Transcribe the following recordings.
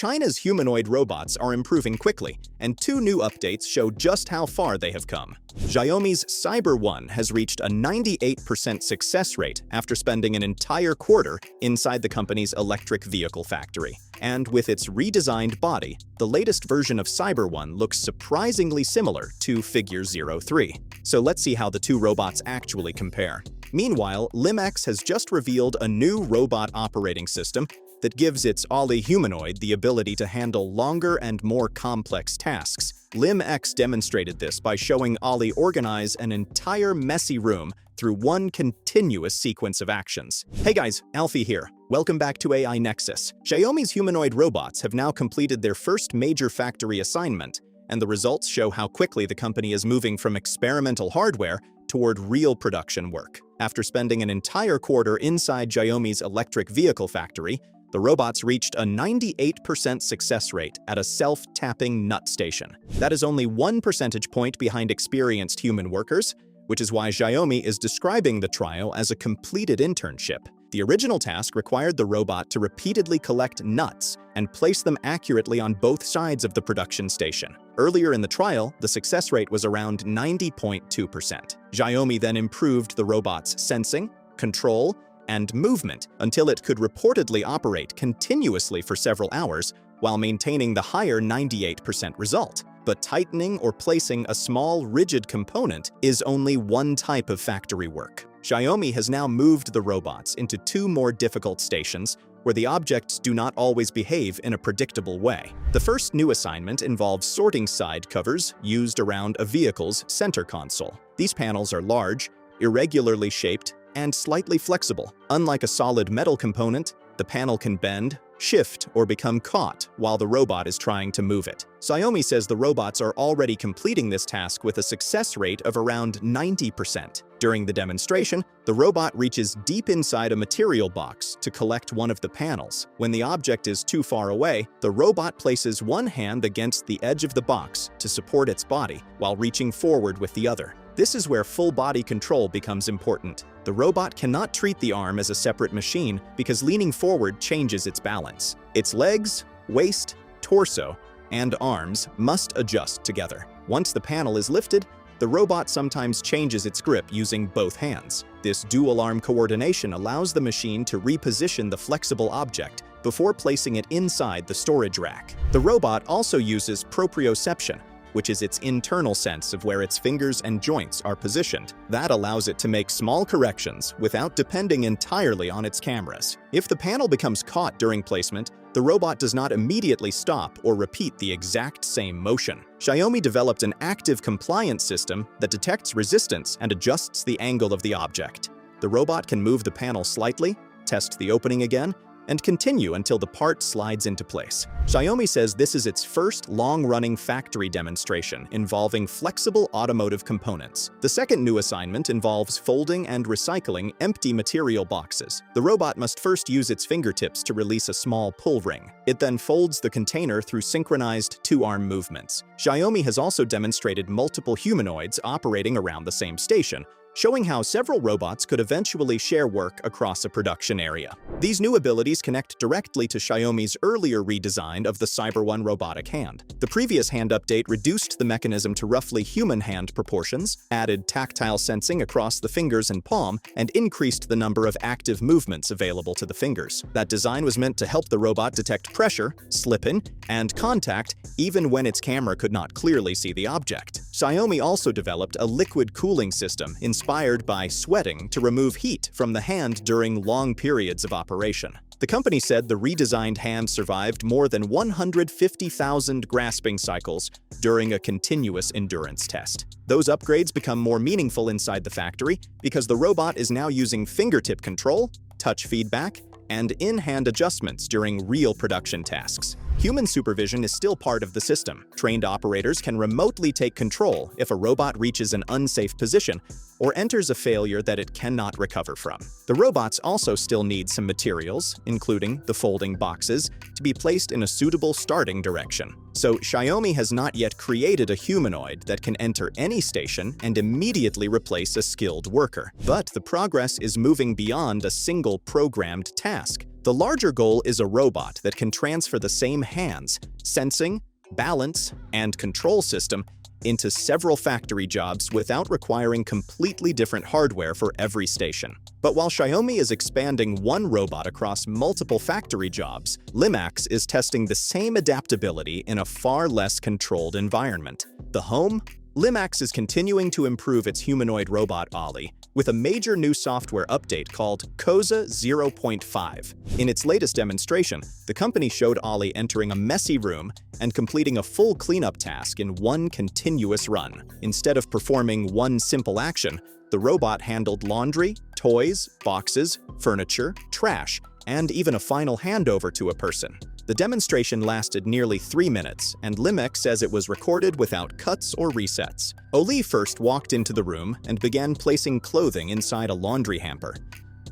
China's humanoid robots are improving quickly, and two new updates show just how far they have come. Xiaomi's CyberOne has reached a 98% success rate after spending an entire quarter inside the company's electric vehicle factory. And with its redesigned body, the latest version of CyberOne looks surprisingly similar to Figure 03. So let's see how the two robots actually compare. Meanwhile, LimX has just revealed a new robot operating system that gives its Ollie humanoid the ability to handle longer and more complex tasks. LimX demonstrated this by showing Ollie organize an entire messy room through one continuous sequence of actions. Hey guys, Alfie here. Welcome back to AI Nexus. Xiaomi's humanoid robots have now completed their first major factory assignment, and the results show how quickly the company is moving from experimental hardware toward real production work. After spending an entire quarter inside Xiaomi's electric vehicle factory, the robots reached a 98% success rate at a self-tapping nut station. That is only 1 percentage point behind experienced human workers, which is why Xiaomi is describing the trial as a completed internship. The original task required the robot to repeatedly collect nuts and place them accurately on both sides of the production station. Earlier in the trial, the success rate was around 90.2%. Xiaomi then improved the robot's sensing, control, and movement until it could reportedly operate continuously for several hours while maintaining the higher 98% result. But tightening or placing a small, rigid component is only one type of factory work. Xiaomi has now moved the robots into two more difficult stations where the objects do not always behave in a predictable way. The first new assignment involves sorting side covers used around a vehicle's center console. These panels are large, irregularly shaped, and slightly flexible. Unlike a solid metal component, the panel can bend, shift, or become caught while the robot is trying to move it. Xiaomi says the robots are already completing this task with a success rate of around 90%. During the demonstration, the robot reaches deep inside a material box to collect one of the panels. When the object is too far away, the robot places one hand against the edge of the box to support its body while reaching forward with the other. This is where full body control becomes important. The robot cannot treat the arm as a separate machine because leaning forward changes its balance. Its legs, waist, torso, and arms must adjust together. Once the panel is lifted, the robot sometimes changes its grip using both hands. This dual-arm coordination allows the machine to reposition the flexible object before placing it inside the storage rack. The robot also uses proprioception, which is its internal sense of where its fingers and joints are positioned. That allows it to make small corrections without depending entirely on its cameras. If the panel becomes caught during placement, the robot does not immediately stop or repeat the exact same motion. Xiaomi developed an active compliance system that detects resistance and adjusts the angle of the object. The robot can move the panel slightly, test the opening again, and continue until the part slides into place. Xiaomi says this is its first long-running factory demonstration involving flexible automotive components. The second new assignment involves folding and recycling empty material boxes. The robot must first use its fingertips to release a small pull ring. It then folds the container through synchronized two-arm movements. Xiaomi has also demonstrated multiple humanoids operating around the same station, showing how several robots could eventually share work across a production area. These new abilities connect directly to Xiaomi's earlier redesign of the CyberOne robotic hand. The previous hand update reduced the mechanism to roughly human hand proportions, added tactile sensing across the fingers and palm, and increased the number of active movements available to the fingers. That design was meant to help the robot detect pressure, slip-in, and contact even when its camera could not clearly see the object. Xiaomi also developed a liquid cooling system inspired by sweating to remove heat from the hand during long periods of operation. The company said the redesigned hand survived more than 150,000 grasping cycles during a continuous endurance test. Those upgrades become more meaningful inside the factory because the robot is now using fingertip control, touch feedback, and in-hand adjustments during real production tasks. Human supervision is still part of the system. Trained operators can remotely take control if a robot reaches an unsafe position or enters a failure that it cannot recover from. The robots also still need some materials, including the folding boxes, to be placed in a suitable starting direction. So Xiaomi has not yet created a humanoid that can enter any station and immediately replace a skilled worker. But the progress is moving beyond a single programmed task. The larger goal is a robot that can transfer the same hands, sensing, balance, and control system into several factory jobs without requiring completely different hardware for every station. But while Xiaomi is expanding one robot across multiple factory jobs, LimX is testing the same adaptability in a far less controlled environment. The home? LimX is continuing to improve its humanoid robot Ollie with a major new software update called COSA 0.5. In its latest demonstration, the company showed Ollie entering a messy room and completing a full cleanup task in one continuous run. Instead of performing one simple action, the robot handled laundry, toys, boxes, furniture, trash, and even a final handover to a person. The demonstration lasted nearly 3 minutes, and LimX says it was recorded without cuts or resets. Ollie first walked into the room and began placing clothing inside a laundry hamper.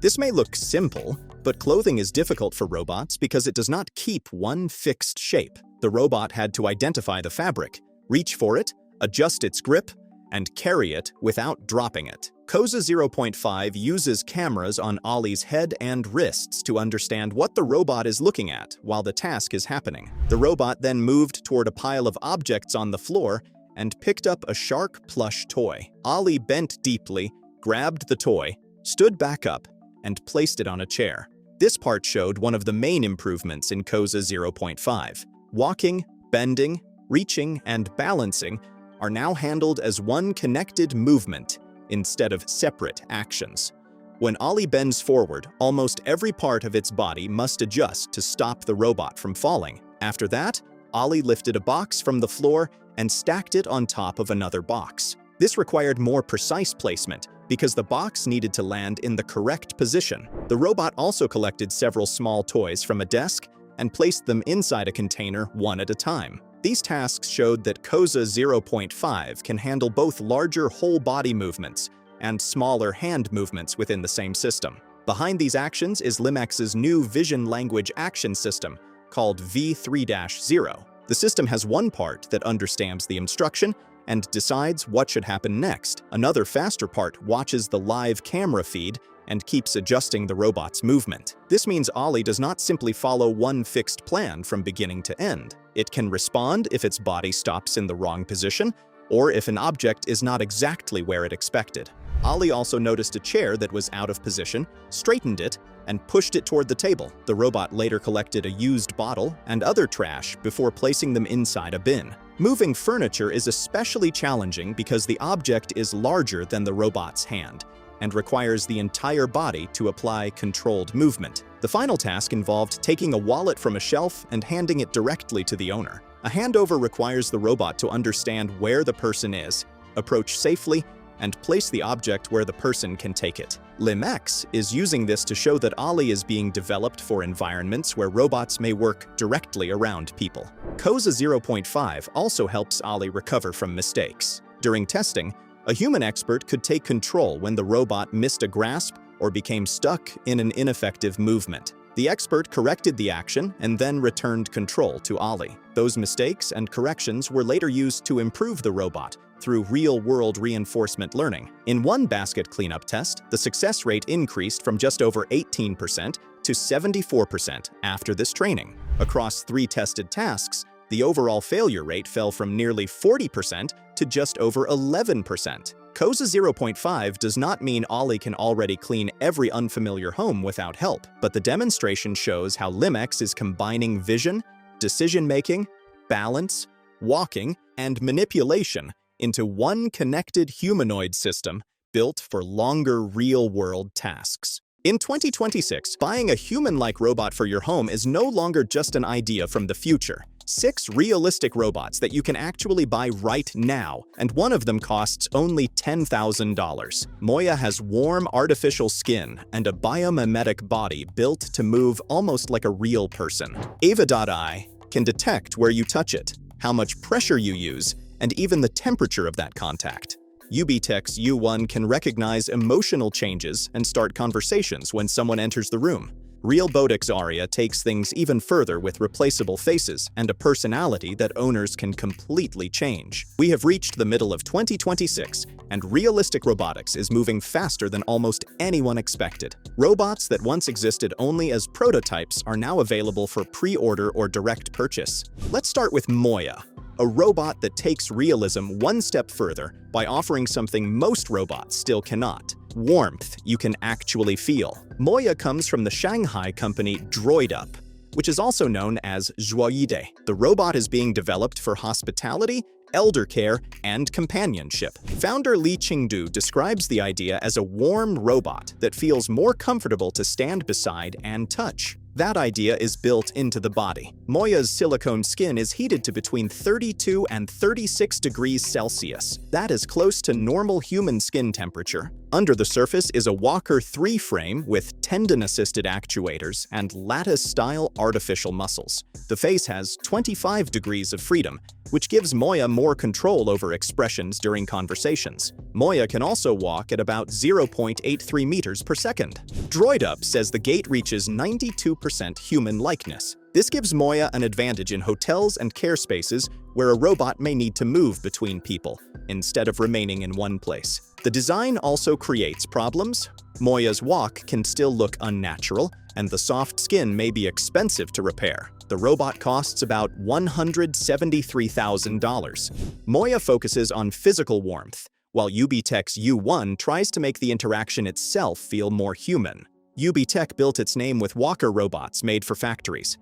This may look simple, but clothing is difficult for robots because it does not keep one fixed shape. The robot had to identify the fabric, reach for it, adjust its grip, and carry it without dropping it. COSA 0.5 uses cameras on Ollie's head and wrists to understand what the robot is looking at while the task is happening. The robot then moved toward a pile of objects on the floor and picked up a shark plush toy. Ollie bent deeply, grabbed the toy, stood back up, and placed it on a chair. This part showed one of the main improvements in COSA 0.5. Walking, bending, reaching, and balancing are now handled as one connected movement instead of separate actions. When Ollie bends forward, almost every part of its body must adjust to stop the robot from falling. After that, Ollie lifted a box from the floor and stacked it on top of another box. This required more precise placement because the box needed to land in the correct position. The robot also collected several small toys from a desk and placed them inside a container one at a time. These tasks showed that COSA 0.5 can handle both larger whole-body movements and smaller hand movements within the same system. Behind these actions is LimX's new vision language action system called V3-0. The system has one part that understands the instruction and decides what should happen next. Another faster part watches the live camera feed and keeps adjusting the robot's movement. This means Ollie does not simply follow one fixed plan from beginning to end. It can respond if its body stops in the wrong position or if an object is not exactly where it expected. Ollie also noticed a chair that was out of position, straightened it, and pushed it toward the table. The robot later collected a used bottle and other trash before placing them inside a bin. Moving furniture is especially challenging because the object is larger than the robot's hand and requires the entire body to apply controlled movement. The final task involved taking a wallet from a shelf and handing it directly to the owner. A handover requires the robot to understand where the person is, approach safely, and place the object where the person can take it. LimX is using this to show that Ollie is being developed for environments where robots may work directly around people. COSA 0.5 also helps Ollie recover from mistakes. During testing, a human expert could take control when the robot missed a grasp or became stuck in an ineffective movement. The expert corrected the action and then returned control to Ollie. Those mistakes and corrections were later used to improve the robot through real-world reinforcement learning. In one basket cleanup test, the success rate increased from just over 18% to 74% after this training. Across 3 tested tasks, the overall failure rate fell from nearly 40% to just over 11%. COSA 0.5 does not mean Ollie can already clean every unfamiliar home without help, but the demonstration shows how LimX is combining vision, decision-making, balance, walking, and manipulation into one connected humanoid system built for longer real-world tasks. In 2026, buying a human-like robot for your home is no longer just an idea from the future. 6 realistic robots that you can actually buy right now, and one of them costs only $10,000. Moya has warm artificial skin and a biomimetic body built to move almost like a real person. Ava.ai can detect where you touch it, how much pressure you use, and even the temperature of that contact. UBTech's U1 can recognize emotional changes and start conversations when someone enters the room. Realbotics Aria takes things even further with replaceable faces and a personality that owners can completely change. We have reached the middle of 2026, and realistic robotics is moving faster than almost anyone expected. Robots that once existed only as prototypes are now available for pre-order or direct purchase. Let's start with Moya, a robot that takes realism one step further by offering something most robots still cannot: warmth you can actually feel. Moya comes from the Shanghai company DroidUp, which is also known as Droide. The robot is being developed for hospitality, elder care, and companionship. Founder Li Qingdu describes the idea as a warm robot that feels more comfortable to stand beside and touch. That idea is built into the body. Moya's silicone skin is heated to between 32 and 36 degrees Celsius. That is close to normal human skin temperature. Under the surface is a Walker 3 frame with tendon-assisted actuators and lattice-style artificial muscles. The face has 25 degrees of freedom, which gives Moya more control over expressions during conversations. Moya can also walk at about 0.83 meters per second. DroidUp says the gait reaches 92% human likeness. This gives Moya an advantage in hotels and care spaces where a robot may need to move between people, instead of remaining in one place. The design also creates problems. Moya's walk can still look unnatural, and the soft skin may be expensive to repair. The robot costs about $173,000. Moya focuses on physical warmth, while UBTech's U1 tries to make the interaction itself feel more human. UBTech built its name with Walker robots made for factories.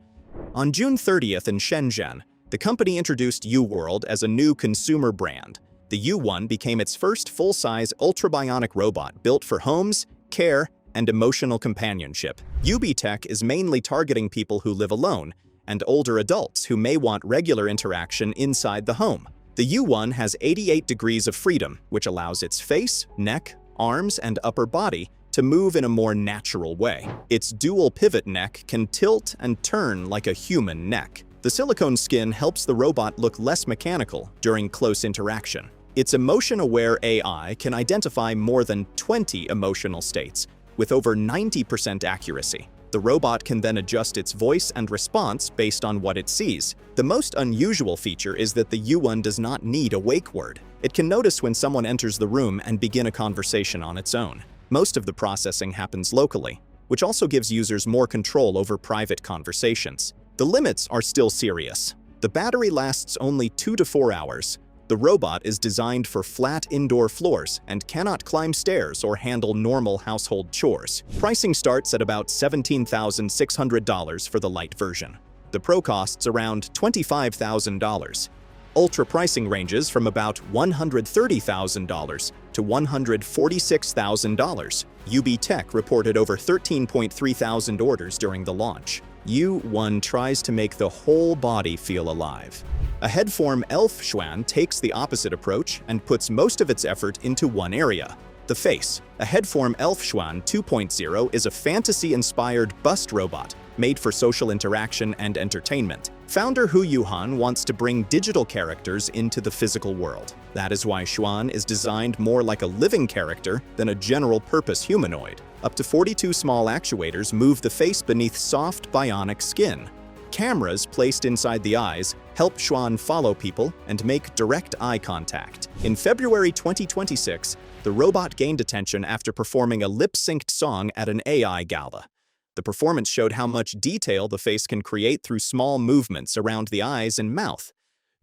On June 30th in Shenzhen, the company introduced UWorld as a new consumer brand. The U1 became its first full-size ultrabionic robot built for homes, care, and emotional companionship. UBTech is mainly targeting people who live alone and older adults who may want regular interaction inside the home. The U1 has 88 degrees of freedom, which allows its face, neck, arms, and upper body to move in a more natural way. Its dual pivot neck can tilt and turn like a human neck. The silicone skin helps the robot look less mechanical during close interaction. Its emotion-aware AI can identify more than 20 emotional states, with over 90% accuracy. The robot can then adjust its voice and response based on what it sees. The most unusual feature is that the U1 does not need a wake word. It can notice when someone enters the room and begin a conversation on its own. Most of the processing happens locally, which also gives users more control over private conversations. The limits are still serious. The battery lasts only 2 to 4 hours. The robot is designed for flat indoor floors and cannot climb stairs or handle normal household chores. Pricing starts at about $17,600 for the light version. The Pro costs around $25,000. Ultra pricing ranges from about $130,000 to $146,000. UBTech reported over 13.3 thousand orders during the launch. U1 tries to make the whole body feel alive. A headform elf Xuan takes the opposite approach and puts most of its effort into one area: the face. A headform elf Xuan 2.0 is a fantasy-inspired bust robot made for social interaction and entertainment. Founder Hu Yuhan wants to bring digital characters into the physical world. That is why Xuan is designed more like a living character than a general-purpose humanoid. Up to 42 small actuators move the face beneath soft bionic skin. Cameras placed inside the eyes help Xuan follow people and make direct eye contact. In February 2026, the robot gained attention after performing a lip-synced song at an AI gala. The performance showed how much detail the face can create through small movements around the eyes and mouth.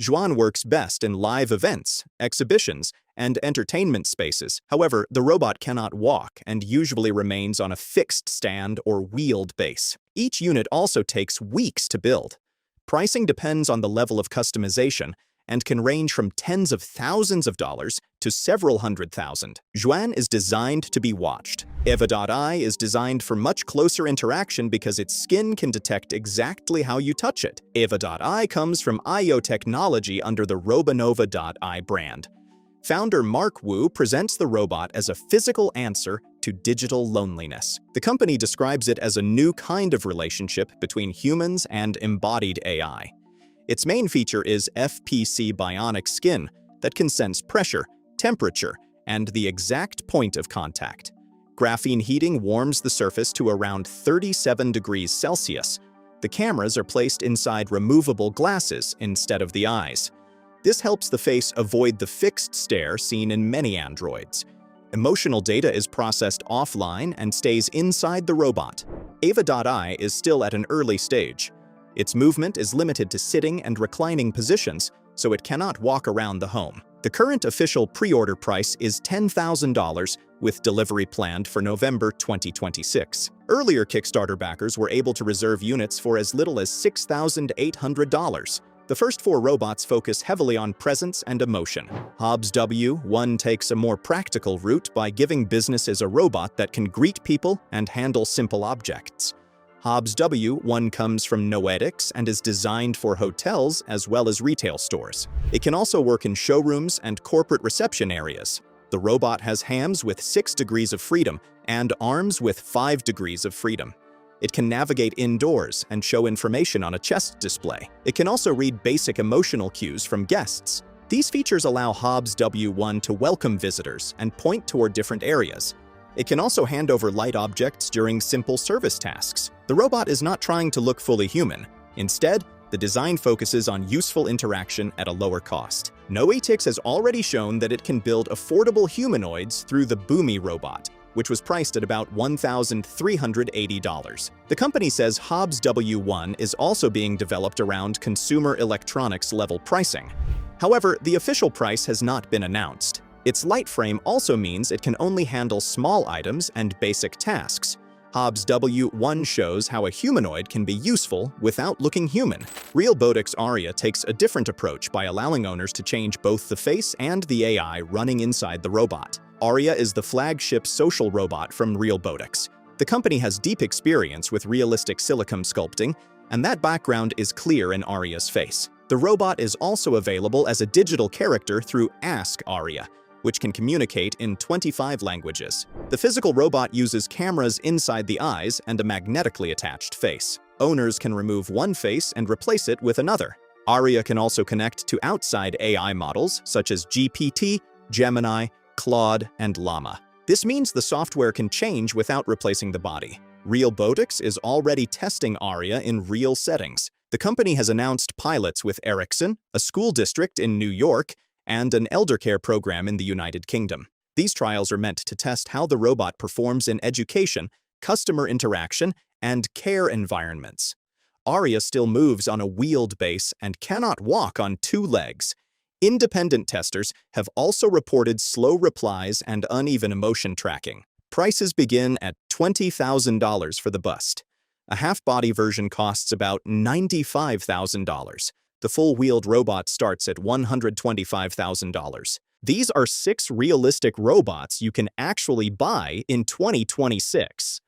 Xuan works best in live events, exhibitions, and entertainment spaces. However, the robot cannot walk and usually remains on a fixed stand or wheeled base. Each unit also takes weeks to build. Pricing depends on the level of customization and can range from tens of thousands of dollars to several hundred thousand. Xuan is designed to be watched. Eva.ai is designed for much closer interaction because its skin can detect exactly how you touch it. Eva.ai comes from IO technology under the Robonova.ai brand. Founder Mark Wu presents the robot as a physical answer to digital loneliness. The company describes it as a new kind of relationship between humans and embodied AI. Its main feature is FPC bionic skin that can sense pressure, temperature, and the exact point of contact. Graphene heating warms the surface to around 37 degrees Celsius. The cameras are placed inside removable glasses instead of the eyes. This helps the face avoid the fixed stare seen in many androids. Emotional data is processed offline and stays inside the robot. Ava.ai is still at an early stage. Its movement is limited to sitting and reclining positions, so it cannot walk around the home. The current official pre-order price is $10,000, with delivery planned for November 2026. Earlier Kickstarter backers were able to reserve units for as little as $6,800. The first 4 robots focus heavily on presence and emotion. Hobbs W1 takes a more practical route by giving businesses a robot that can greet people and handle simple objects. Hobbs W1 comes from Noetics and is designed for hotels as well as retail stores. It can also work in showrooms and corporate reception areas. The robot has hands with 6 degrees of freedom and arms with 5 degrees of freedom. It can navigate indoors and show information on a chest display. It can also read basic emotional cues from guests. These features allow Hobbs W1 to welcome visitors and point toward different areas. It can also hand over light objects during simple service tasks. The robot is not trying to look fully human. Instead, the design focuses on useful interaction at a lower cost. Noetics has already shown that it can build affordable humanoids through the Boomy robot, which was priced at about $1,380. The company says Hobbs W1 is also being developed around consumer electronics level pricing. However, the official price has not been announced. Its light frame also means it can only handle small items and basic tasks. Hobbs W1 shows how a humanoid can be useful without looking human. Realbotic's Aria takes a different approach by allowing owners to change both the face and the AI running inside the robot. Aria is the flagship social robot from Realbotics. The company has deep experience with realistic silicone sculpting, and that background is clear in Aria's face. The robot is also available as a digital character through Ask Aria, which can communicate in 25 languages. The physical robot uses cameras inside the eyes and a magnetically attached face. Owners can remove one face and replace it with another. Aria can also connect to outside AI models such as GPT, Gemini, Claude, and Llama. This means the software can change without replacing the body. Realbotics is already testing Aria in real settings. The company has announced pilots with Ericsson, a school district in New York, and an elder care program in the United Kingdom. These trials are meant to test how the robot performs in education, customer interaction, and care environments. Aria still moves on a wheeled base and cannot walk on 2 legs. Independent testers have also reported slow replies and uneven emotion tracking. Prices begin at $20,000 for the bust. A half-body version costs about $95,000. The full-wheeled robot starts at $125,000. These are 6 realistic robots you can actually buy in 2026.